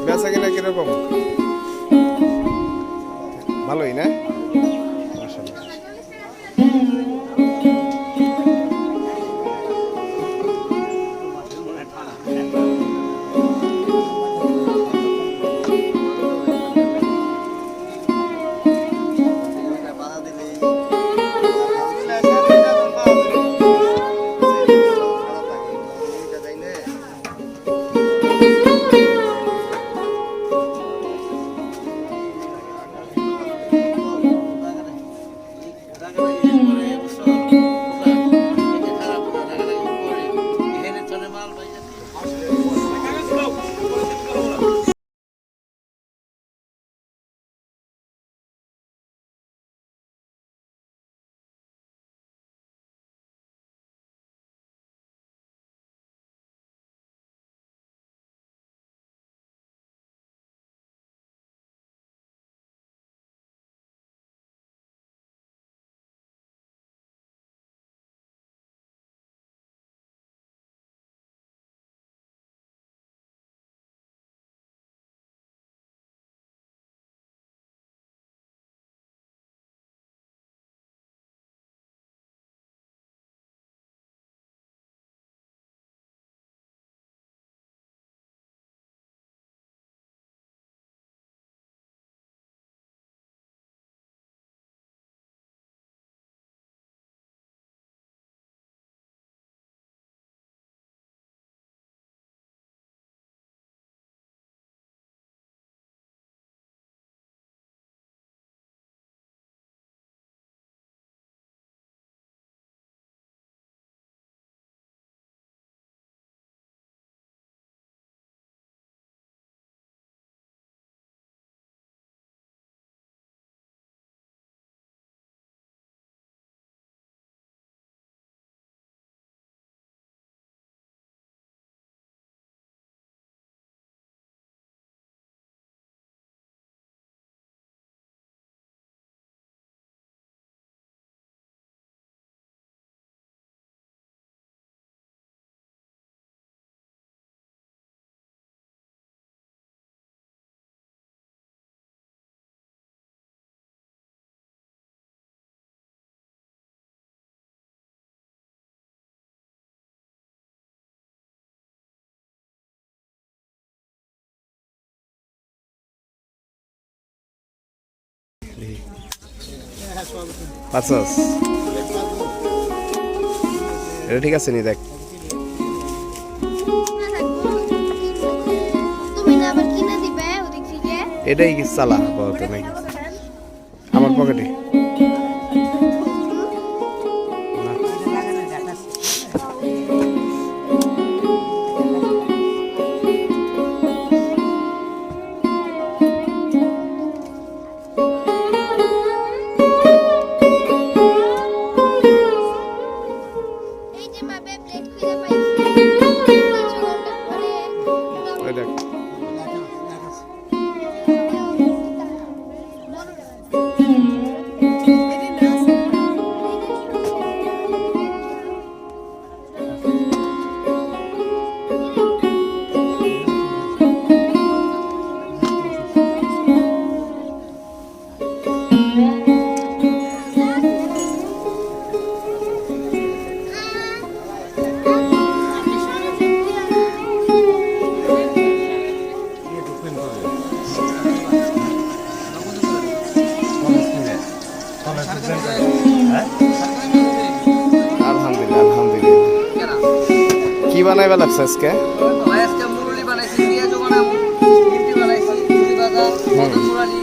বেচা কিনা কিরকম? ভালোই না? পাঁচশ এটা ঠিক আছে নি দেখ এটাই কি চালা বলতো নাকি আমার পকেটে আলহামদুলিল্লাহ আলহামদুলিল্লাহ কি বানাইবা লাগছে আজকে মুরলি বানাইছি পেঁয়াজও বানাবো মিষ্টি বানাইছি মুড়ি ভাজা মটর মুরালি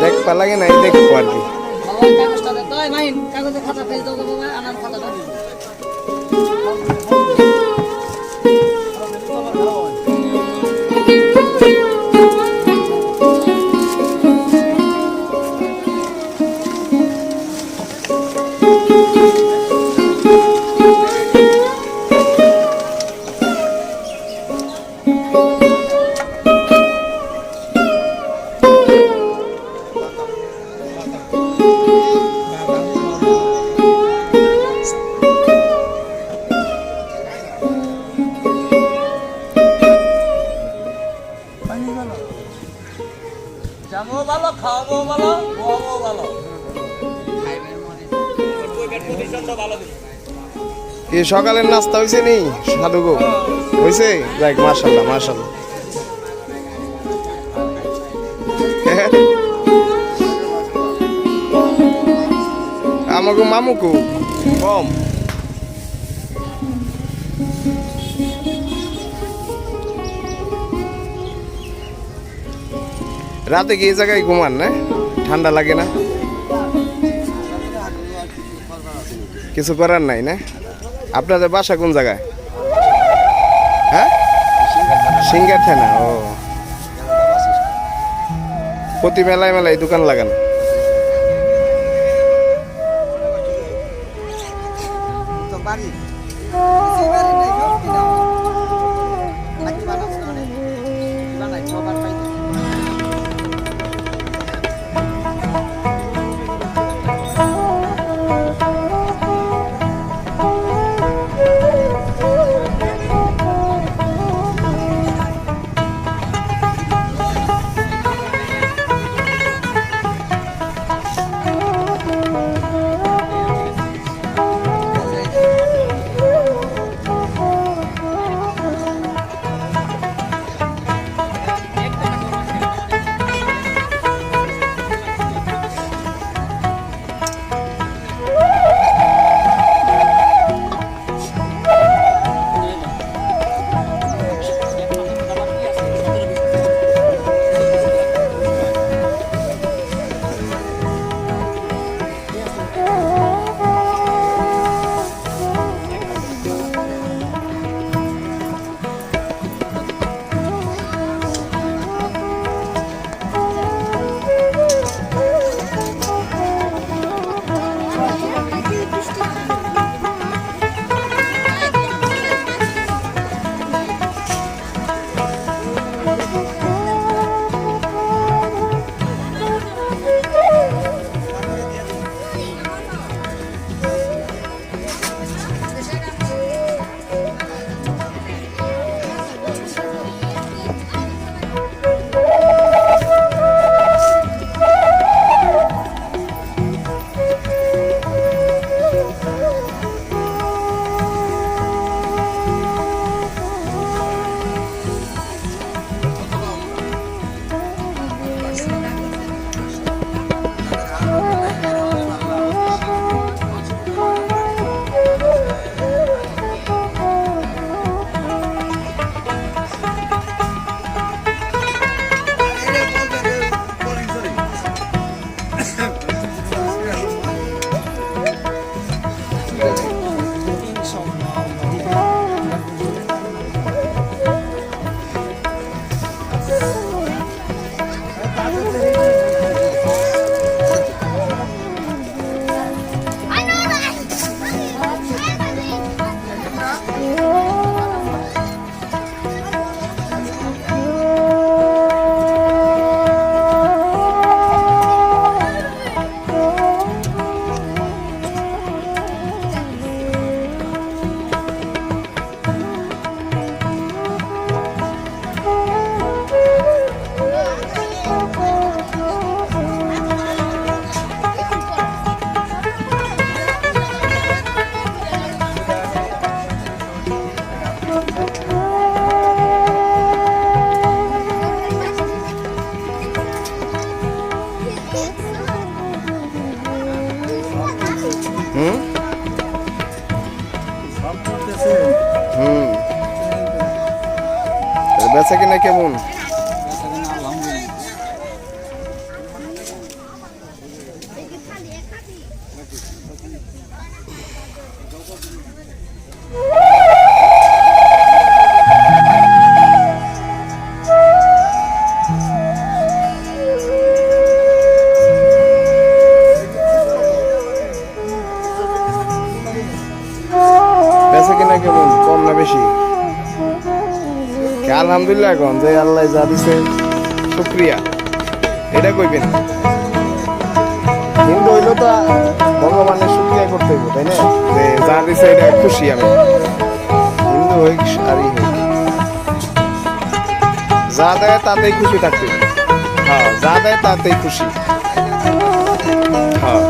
দেখ পালাগে নাই দেখ পারবি কাগজটা দে তাই মাইন কাগজে খাতা পেজ দাও বাবা আনার খাতাটা দিবি খাওয়াবো ভালো, খাওয়াবো ভালো। কি সকালের নাস্তা হয়েছে নি সাধু গো? হয়েছে? যাক মাশাআল্লাহ মাশাআল্লাহ। আমাকে মামুকু কম রাতে কি এই জায়গায় ঘুমান না? ঠান্ডা লাগে না? কিছু করার নাই না? আপনাদের বাসা কোন জায়গায়? হ্যাঁ, সিঙ্গার থানা। ও, প্রতি মেলায় মেলায় দোকান লাগান? বেচা কিনা কেমন? বেচা কিনা কেমন, কম না বেশি? আলহামদুলিল্লাহ এখন যে আল্লাহ যা দিছে শুকরিয়া, এটা কইবেন। হিন্দু হইলো তো ভগবানের শুকরিয়া করতে হইব, তাই না? যে যা দিছে এটা খুশি আমি, হিন্দু হই আর ই হই, যা দেয় তাতেই খুশি থাকতে। হ্যাঁ যা দেয় তাতেই খুশি। হ্যাঁ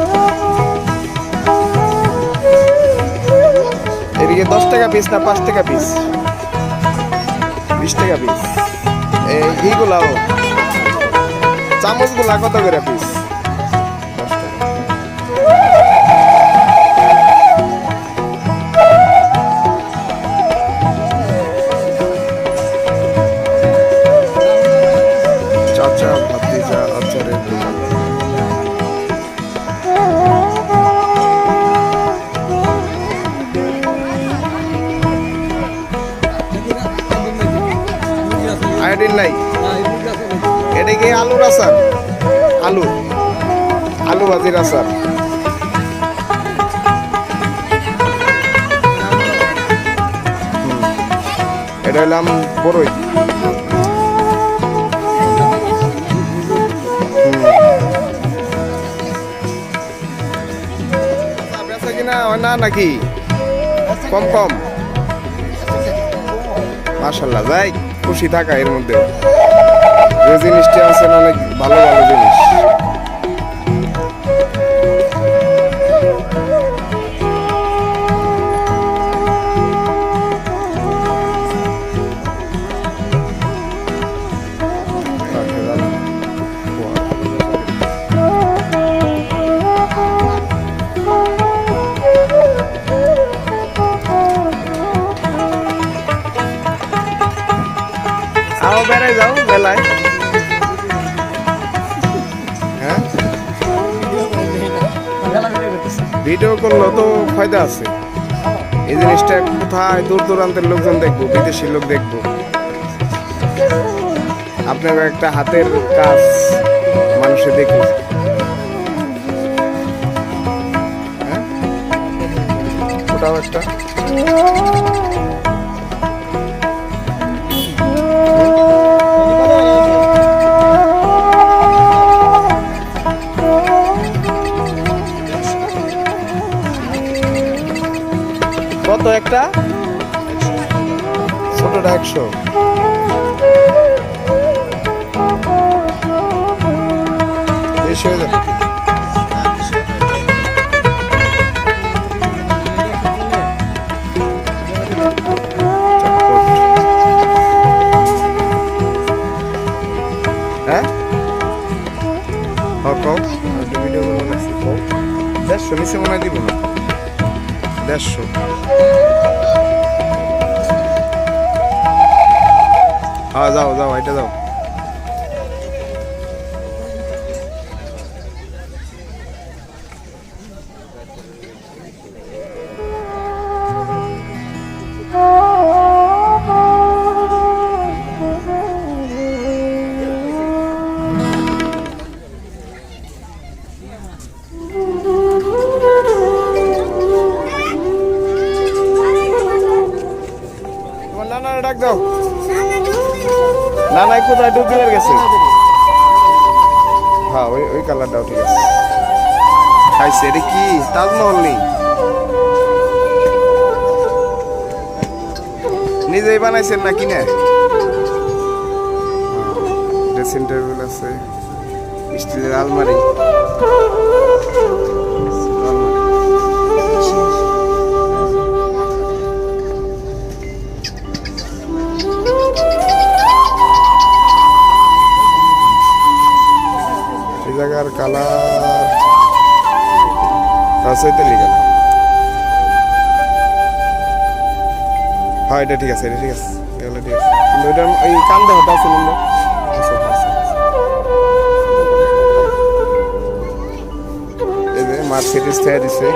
এদিকে 10 টাকা পিস না 5 টাকা পিস? 20 টাকা পিস। এইগুলাও চামচগুলা কত করে পিস? 10 টাকা। চাচা ভাতিজা আচারের দোকান। আয়োডিন নাই। এটা কি আলুর আচার? আলু আলু ভাজির আচার। এটা হলাম বড়ই। বেচা কিনা হয় না নাকি? কম কম মাশাল্লাহ, যাই খুশি থাকা এর মধ্যে। যে জিনিসটি আছেন অনেক ভালো ভালো জিনিস। আও বেড়াই যাও মেলায়। হ্যাঁ ভিডিও করলে তো ফায়দা আছে। এই জিনিসটা কোথায় দূর দূরান্তের লোকজন দেখবো, বিদেশি লোক দেখবো। আপনার একটা হাতের কাজ মানুষে দেখবে। হ্যাঁ ওটাও একটা কত একটা? ছোটটা 100। বেশি হয়ে যাবে। হ্যাঁ কও ভিডিও বানাচ্ছি। কও 150 নিচে মনে দিব না। 150। হ্যাঁ যাও যাও এটা যাও। তোমার নানার ডাক দাও। না নাই কোথায় ডুবিয়ে গেছে? হ্যাঁ ওই ওই কালারটাও ঠিক আছে। খাইছে এটা কি তাজমহল নেই? নিজেই বানাইছেন না কিনে? ড্রেসিং টেবিল আছে, স্টিলের আলমারি। এই জায়গার কালার রাজশাহীতে লিখে না। হ্যাঁ এটা ঠিক আছে, এটা ঠিক আছে, এগুলো ঠিক আছে। কিন্তু ওইটার ওই কান্দে হতে আছে না। এই যে মার্সিডিজ থেকে দিছে।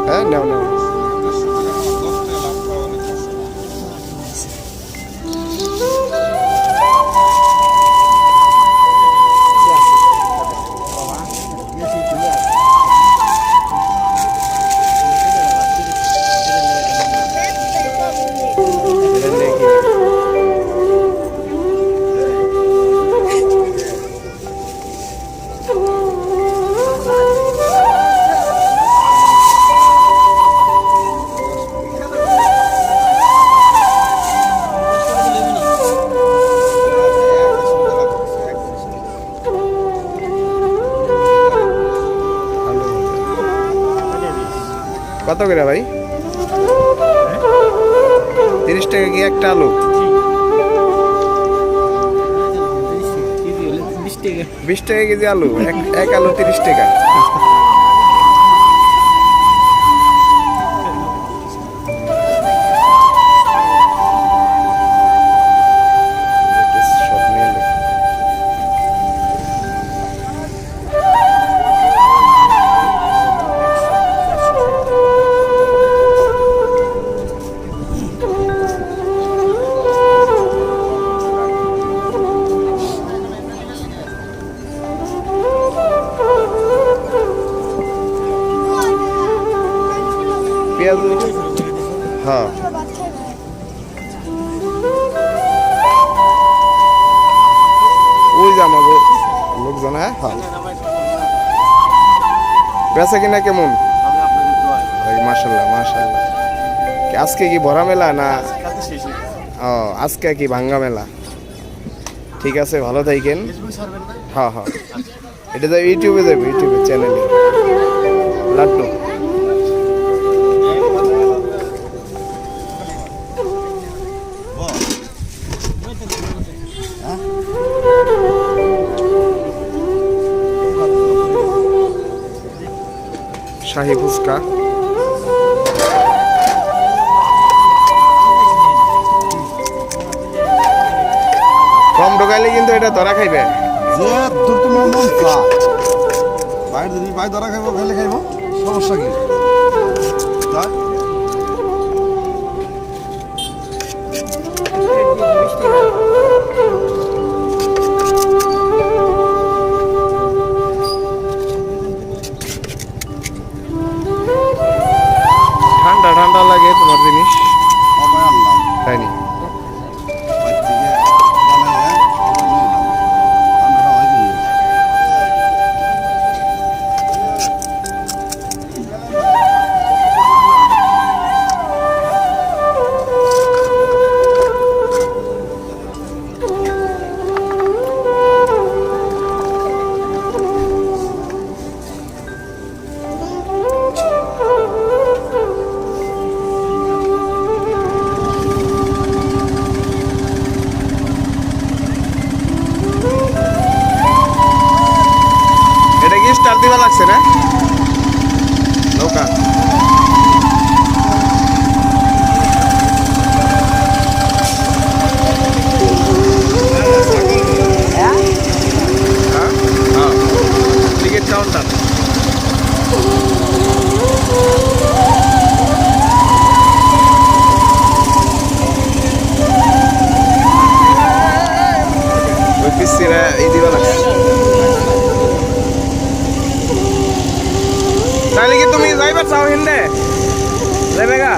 হ্যাঁ নাও নাও। কত করে ভাই? 30 টাকা কি একটা আলু? 20 টাকা কেজি আলু, এক আলু 30 টাকা। পেঁয়াজ, হ্যাঁ ওই যে আমাকে লোকজন। হ্যাঁ হ্যাঁ, বেচা কিনা কেমন? মাশাল্লাহ মাশাল্লাহ। আজকে কি ভরা মেলা না? ও আজকে কি ভাঙ্গা মেলা? ঠিক আছে, ভালো থাকেন। হ্যাঁ হ্যাঁ, এটা তো ইউটিউবে যাবে, ইউটিউবে চ্যানেলে লাড্ডু। শাহী ফুচকা, কম ঢোকাইলে কিন্তু এটা ধরা খাইবে। যে তোর তোমার মন চায় বাইরে যদি বাইরে ধরা খাইবো, খাইলে খাইবো, সমস্যা কি? তাই ঠান্ডা ঠান্ডা লাগে তোমার জিনিস, সবাই আনলাম তাই নি? বাইরে থেকে বানাইয়া নিয়ে এলাম। ঠান্ডাটা হয় কি? এটা কি স্টার দিবা লাগছে না নৌকা? Ticket counter. ওই পিসিরা এই দিবা লাগছে। তাহলে কি তুমি যাইবার চাও হিন্দে? যাবে গা?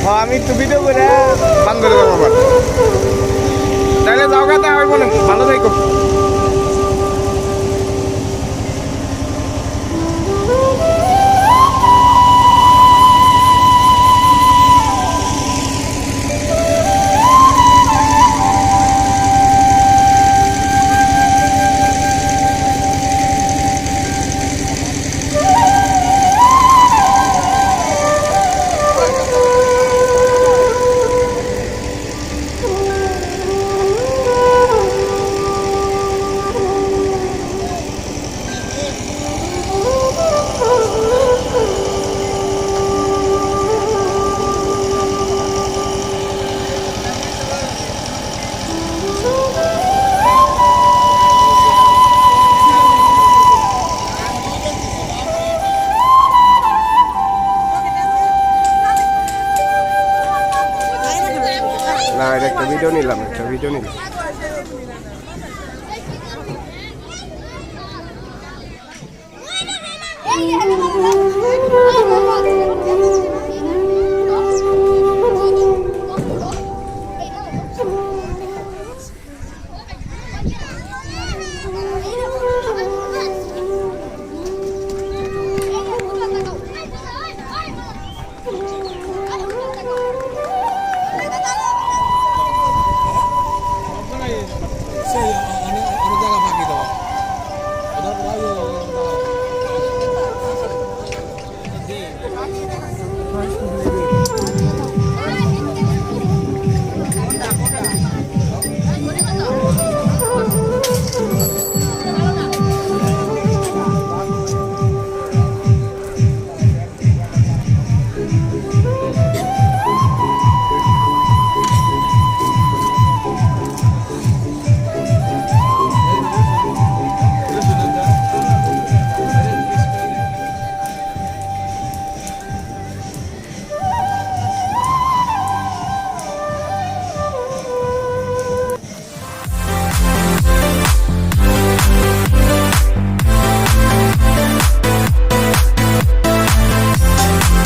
হ্যাঁ, আমি একটু ভিডিও করে বান করে দেবো আবার। তাহলে যাও গা, তা হইব না, ভালো থাকো। না, এটা একটা ভিডিও নিলাম, একটা ভিডিও নিলাম। Hey,